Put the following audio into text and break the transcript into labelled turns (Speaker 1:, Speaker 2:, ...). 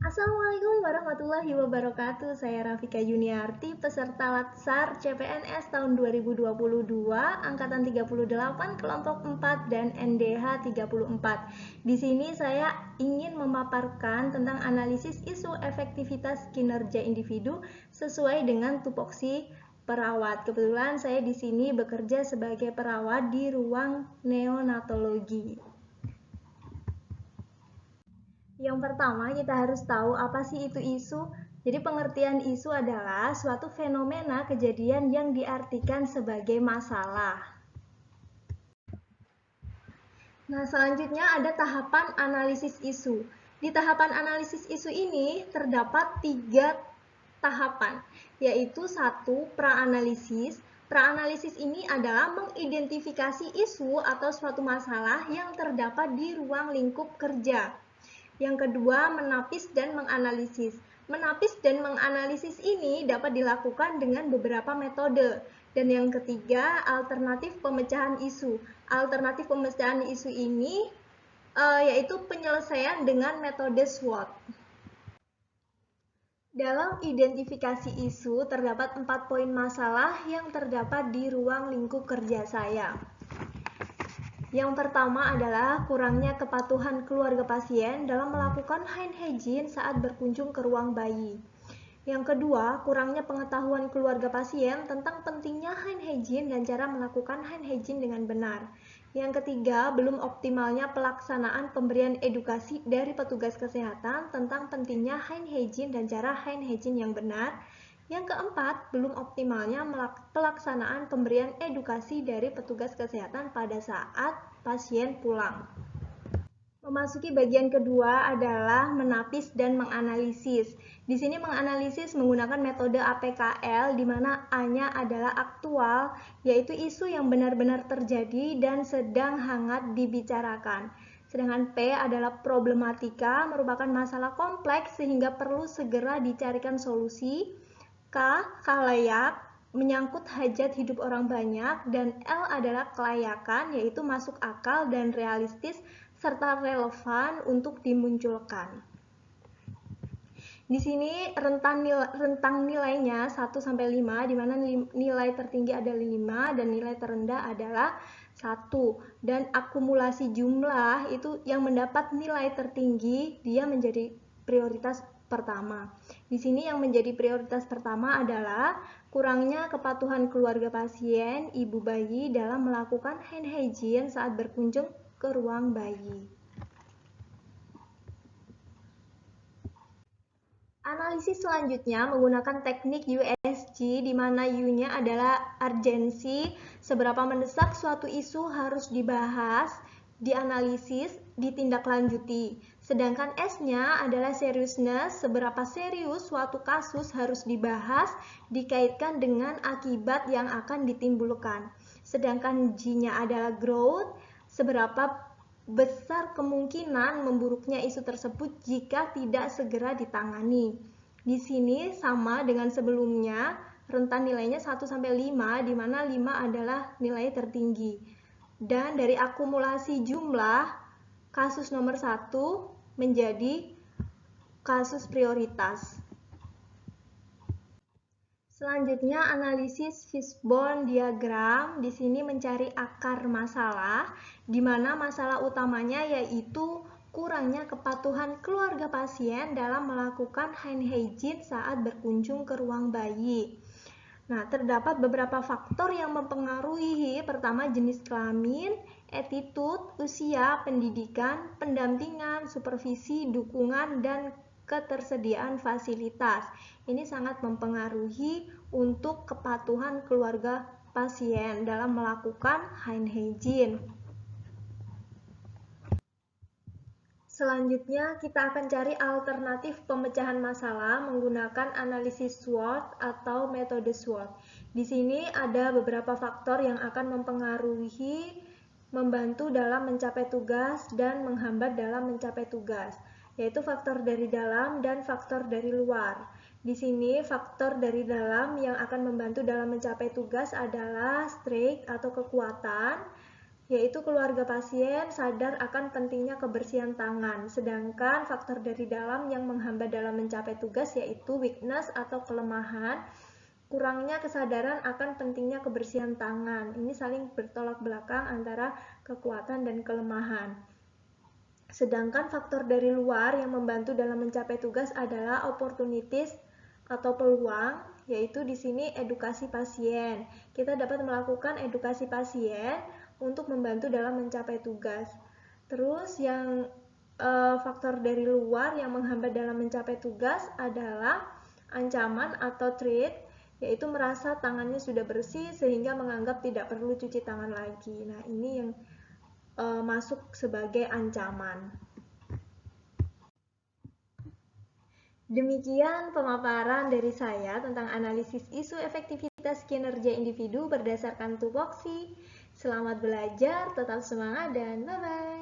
Speaker 1: Assalamualaikum warahmatullahi wabarakatuh. Saya Rafika Juniarti, peserta Latsar CPNS tahun 2022, angkatan 38, kelompok 4 dan NDH 34. Di sini saya ingin memaparkan tentang analisis isu efektivitas kinerja individu sesuai dengan tupoksi perawat. Kebetulan saya di sini bekerja sebagai perawat di ruang neonatologi. Yang pertama, kita harus tahu apa sih itu isu. Jadi pengertian isu adalah suatu fenomena kejadian yang diartikan sebagai masalah. Nah, selanjutnya ada tahapan analisis isu. Di tahapan analisis isu ini terdapat 3 tahapan, yaitu 1. Praanalisis. Praanalisis ini adalah mengidentifikasi isu atau suatu masalah yang terdapat di ruang lingkup kerja. Yang kedua, menapis dan menganalisis. Menapis dan menganalisis ini dapat dilakukan dengan beberapa metode. Dan yang ketiga, alternatif pemecahan isu. Alternatif pemecahan isu ini yaitu penyelesaian dengan metode SWOT. Dalam identifikasi isu, terdapat 4 poin masalah yang terdapat di ruang lingkup kerja saya. Yang pertama adalah kurangnya kepatuhan keluarga pasien dalam melakukan hand hygiene saat berkunjung ke ruang bayi. Yang kedua, kurangnya pengetahuan keluarga pasien tentang pentingnya hand hygiene dan cara melakukan hand hygiene dengan benar. Yang ketiga, belum optimalnya pelaksanaan pemberian edukasi dari petugas kesehatan tentang pentingnya hand hygiene dan cara hand hygiene yang benar. Yang keempat, belum optimalnya pelaksanaan pemberian edukasi dari petugas kesehatan pada saat pasien pulang. Memasuki bagian kedua adalah menapis dan menganalisis. Di sini menganalisis menggunakan metode APKL di mana A-nya adalah aktual, yaitu isu yang benar-benar terjadi dan sedang hangat dibicarakan. Sedangkan P adalah problematika, merupakan masalah kompleks sehingga perlu segera dicarikan solusi. K, khalayak, menyangkut hajat hidup orang banyak, dan L adalah kelayakan, yaitu masuk akal dan realistis serta relevan untuk dimunculkan. Di sini rentang nilainya 1 sampai 5, di mana nilai tertinggi adalah 5 dan nilai terendah adalah 1. Dan akumulasi jumlah itu yang mendapat nilai tertinggi dia menjadi prioritas pertama. Di sini yang menjadi prioritas pertama adalah kurangnya kepatuhan keluarga pasien, ibu bayi dalam melakukan hand hygiene saat berkunjung ke ruang bayi. Analisis selanjutnya menggunakan teknik USG di mana U-nya adalah urgensi, seberapa mendesak suatu isu harus dibahas, dianalisis, ditindaklanjuti. Sedangkan S-nya adalah seriousness, seberapa serius suatu kasus harus dibahas, dikaitkan dengan akibat yang akan ditimbulkan. Sedangkan G-nya adalah growth, seberapa besar kemungkinan memburuknya isu tersebut jika tidak segera ditangani. Di sini sama dengan sebelumnya, rentan nilainya 1 sampai 5 di mana 5 adalah nilai tertinggi. Dan dari akumulasi jumlah, kasus nomor 1 menjadi kasus prioritas. Selanjutnya analisis fishbone diagram. Di sini mencari akar masalah, di mana masalah utamanya yaitu kurangnya kepatuhan keluarga pasien dalam melakukan hand hygiene saat berkunjung ke ruang bayi. Nah, terdapat beberapa faktor yang mempengaruhi. Pertama, jenis kelamin, attitude, usia, pendidikan, pendampingan, supervisi, dukungan, dan ketersediaan fasilitas. Ini sangat mempengaruhi untuk kepatuhan keluarga pasien dalam melakukan hand hygiene. Selanjutnya, kita akan cari alternatif pemecahan masalah menggunakan analisis SWOT atau metode SWOT. Di sini ada beberapa faktor yang akan mempengaruhi, membantu dalam mencapai tugas dan menghambat dalam mencapai tugas, yaitu faktor dari dalam dan faktor dari luar. Di sini faktor dari dalam yang akan membantu dalam mencapai tugas adalah strength atau kekuatan, yaitu keluarga pasien sadar akan pentingnya kebersihan tangan, sedangkan faktor dari dalam yang menghambat dalam mencapai tugas yaitu weakness atau kelemahan, kurangnya kesadaran akan pentingnya kebersihan tangan. Ini saling bertolak belakang antara kekuatan dan kelemahan. Sedangkan faktor dari luar yang membantu dalam mencapai tugas adalah opportunities atau peluang, yaitu di sini edukasi pasien. Kita dapat melakukan edukasi pasien untuk membantu dalam mencapai tugas. Terus yang faktor dari luar yang menghambat dalam mencapai tugas adalah ancaman atau threat, yaitu merasa tangannya sudah bersih sehingga menganggap tidak perlu cuci tangan lagi. Nah, ini yang masuk sebagai ancaman. Demikian pemaparan dari saya tentang analisis isu efektivitas kinerja individu berdasarkan tupoksi. Selamat belajar, tetap semangat, dan bye-bye.